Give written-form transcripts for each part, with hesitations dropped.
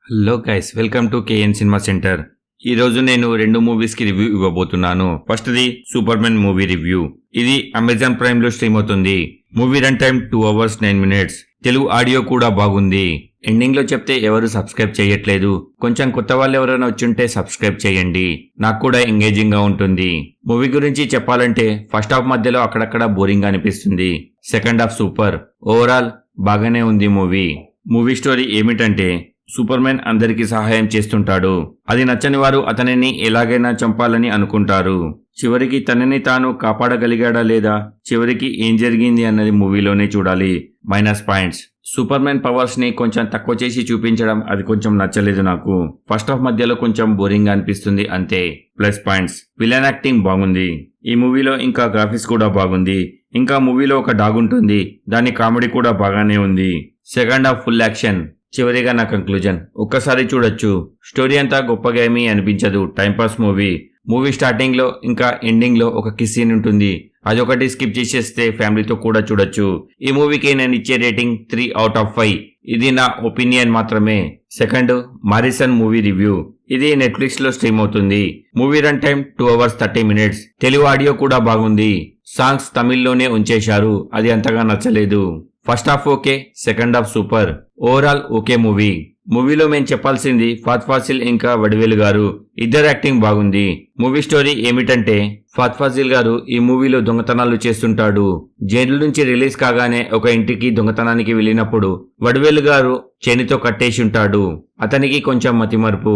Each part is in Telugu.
Hello guys, welcome to KN cinema centre. ఈ రోజు నేను 2 మూవీస్ కి రివ్యూ ఇవ్వబోతున్నాను. ఫస్ట్ది సూపర్ మ్యాన్ మూవీ రివ్యూ. ఇది అమెజాన్ ప్రైమ్ లో స్ట్రీమ్ అవుతుంది. Movie run time 2 hours 9 minutes. Telugu audio కూడా బాగుంది. ఎండింగ్ లో చెప్తే ఎవరు సబ్స్క్రైబ్ చేయట్లేదు. కొంచెం కొత్త వాళ్ళు ఎవరైనా వచ్చుంటే సబ్స్క్రైబ్ చేయండి. నాకు కూడా ఎంగేజింగ్ గా ఉంటుంది. మూవీ గురించి చెప్పాలంటే ఫస్ట్ హాఫ్ మధ్యలో అక్కడక్కడ బోరింగ్ గా అనిపిస్తుంది. Second half super. ఓవరాల్ బాగానే ఉంది మూవీ. మూవీ స్టోరీ ఏమిటంటే, సూపర్ మ్యాన్ అందరికీ సహాయం చేస్తుంటాడు. అది నచ్చని వారు అతనిని ఎలాగైనా చంపాలని అనుకుంటారు. చివరికి తనని తాను కాపాడగలిగాడా లేదా, చివరికి ఏం జరిగింది అన్నది మూవీలోనే చూడాలి. Minus points: super man powers ని కొంచెం తక్కువ చేసి చూపించడం, అది కొంచెం నచ్చలేదు నాకు. ఫస్ట్ హాఫ్ మధ్యలో కొంచెం బోరింగ్ గా అనిపిస్తుంది అంతే. ప్లస్ పాయింట్స్: విలన్ యాక్టింగ్ బాగుంది. ఈ మూవీలో ఇంకా గ్రాఫిక్స్ కూడా బాగుంది. ఇంకా మూవీలో ఒక డాగ్ ఉంటుంది, దాని కామెడీ కూడా బాగానే ఉంది. Second half full action. చివరిగా నా కంక్లూజన్: ఒక్కసారి చూడొచ్చు. స్టోరీ అంతా గొప్పగా ఏమీ అనిపించదు. Timepass movie. మూవీ స్టార్టింగ్ లో ఇంకా ఎండింగ్ లో ఒక కిస్ సీన్ ఉంటుంది. అదొకటి స్కిప్ చేసేస్తే ఫ్యామిలీతో కూడా చూడొచ్చు. ఈ మూవీకి నేను ఇచ్చే రేటింగ్ 3 out of 5. ఇది నా ఒపీనియన్ మాత్రమే. Second, Morrison movie review. ఇది నెట్ఫ్లిక్స్ లో స్ట్రీమ్ అవుతుంది. Movie run time 2 hours 30 minutes. Telugu audio కూడా బాగుంది. సాంగ్స్ తమిళ్లోనే ఉంచేశారు, అది అంతగా నచ్చలేదు. First half okay, second half super. Overall okay movie. మూవీలో మేము చెప్పాల్సింది ఫాత్ ఫాసిల్ ఇంకా వడివేలు గారు ఇద్దరు యాక్టింగ్ బాగుంది. మూవీ స్టోరీ ఏమిటంటే, ఫాత్ ఫాసిల్ గారు ఈ మూవీలో దొంగతనాలు చేస్తుంటాడు. జైలు నుంచి రిలీజ్ కాగానే ఒక ఇంటికి దొంగతనానికి వెళ్ళినప్పుడు వడివేలు గారు చేనితో కట్టేసి ఉంటాడు. అతనికి కొంచెం మతిమరుపు.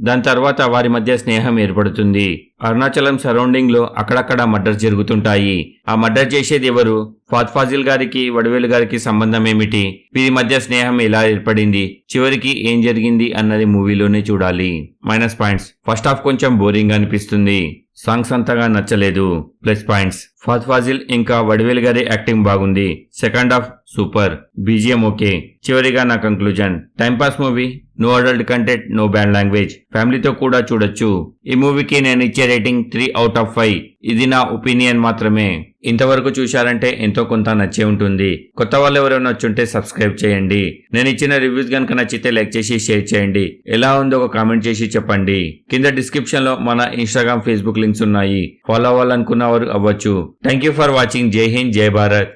దాని తర్వాత వారి మధ్య స్నేహం ఏర్పడుతుంది. అరుణాచలం సరౌండింగ్ లో అక్కడక్కడ మర్డర్ జరుగుతుంటాయి. ఆ మర్డర్ చేసేది ఎవరు? ఫాత్ ఫాసిల్ గారికి వడివేలు గారికి సంబంధం ఏమిటి? వీరి మధ్య స్నేహం ఎలా ఏర్పడింది? చివరికి ఏం జరిగింది అన్నది మూవీలోనే చూడాలి. మైనస్ పాయింట్స్: ఫస్ట్ హాఫ్ కొంచెం బోరింగ్ అనిపిస్తుంది. సాంగ్స్ అంతగా నచ్చలేదు. ప్లస్ పాయింట్స్: ఫాత్ ఫాసిల్ ఇంకా వడివేలు గారి యాక్టింగ్ బాగుంది. Second half super. BGM okay. చివరిగా నా conclusion: timepass movie. No adult content, no bad language. ఫ్యామిలీతో కూడా చూడొచ్చు. ఈ మూవీకి నేను ఇచ్చే రేటింగ్ 3 out of 5. ఇది నా ఒపీనియన్ మాత్రమే. ఇంతవరకు చూశారంటే ఎంతో కొంత నచ్చే ఉంటుంది. కొత్త వాళ్ళు ఎవరైనా వచ్చుంటే సబ్స్క్రైబ్ చేయండి. నేను ఇచ్చిన రివ్యూస్ కనుక నచ్చితే లైక్ చేసి షేర్ చేయండి. ఎలా ఉందో ఒక కామెంట్ చేసి చెప్పండి. కింద డిస్క్రిప్షన్ లో మన ఇన్స్టాగ్రామ్, ఫేస్బుక్ లింక్స్ ఉన్నాయి. ఫాలో అవ్వాలనుకున్న వారు అవ్వచ్చు. Thank you for watching. జై హింద్, జై భారత్.